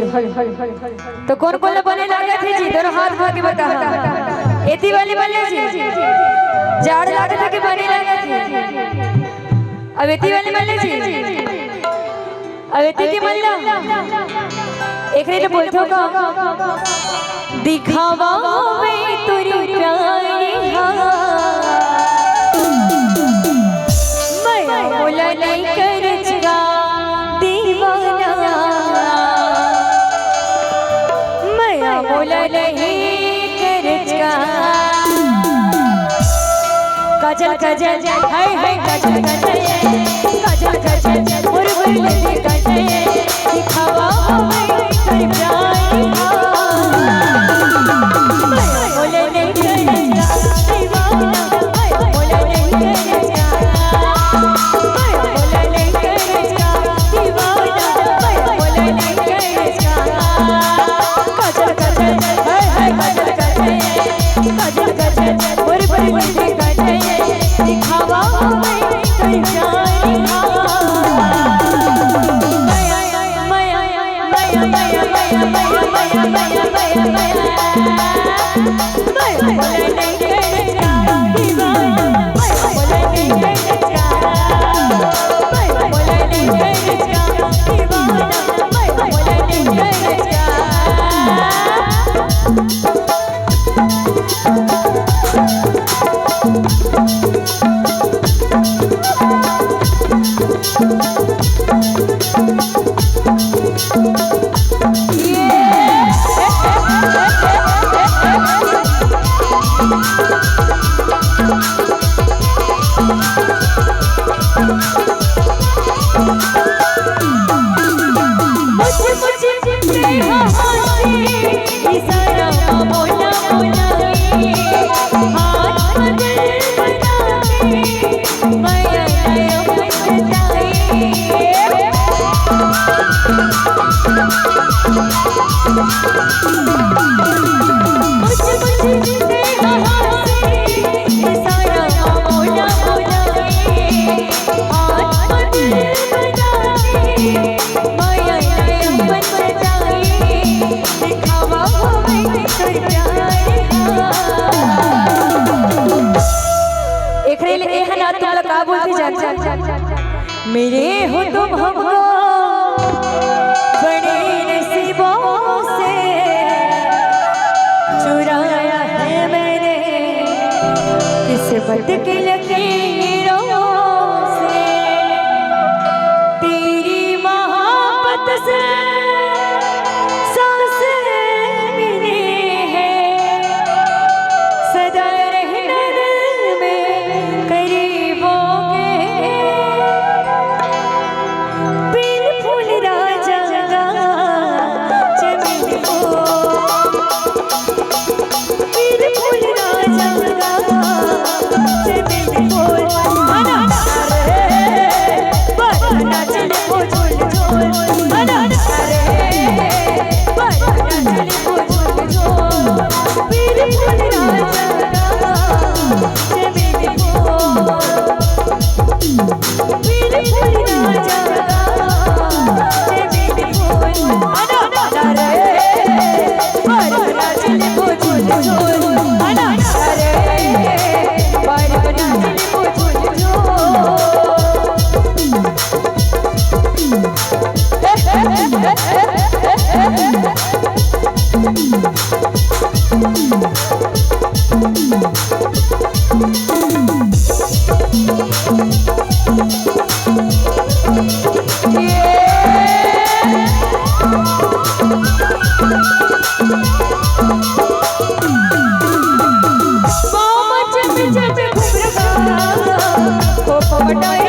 तो कौन कौन बने लगे थे जी? दोनों हाथ उठा के बता। एती वाली बने जी, झाड़ लगे थे कि बने लगे थे? अब एती वाली बने जी, अब एती की मन एक रे तो बोलते हो का दिखावा में तुरी प्यारी मैं बोला नहीं करचगा दीवाना मैं बोला नहीं करचगा काजल काजल हाय हाय काजल काजल काजल काजल और बोले काजल दिखावा में तुरी प्यारी मैं बोला नहीं करचगा दीवाना मैं बोला नहीं करचगा मेरे हो तुम हमको बड़े नसीबों से चुराया है मैंने किस्मत के लकीरों से तेरी मोहब्बत से सांसें मिली है सदा रहना दिल में करीबों के बटाई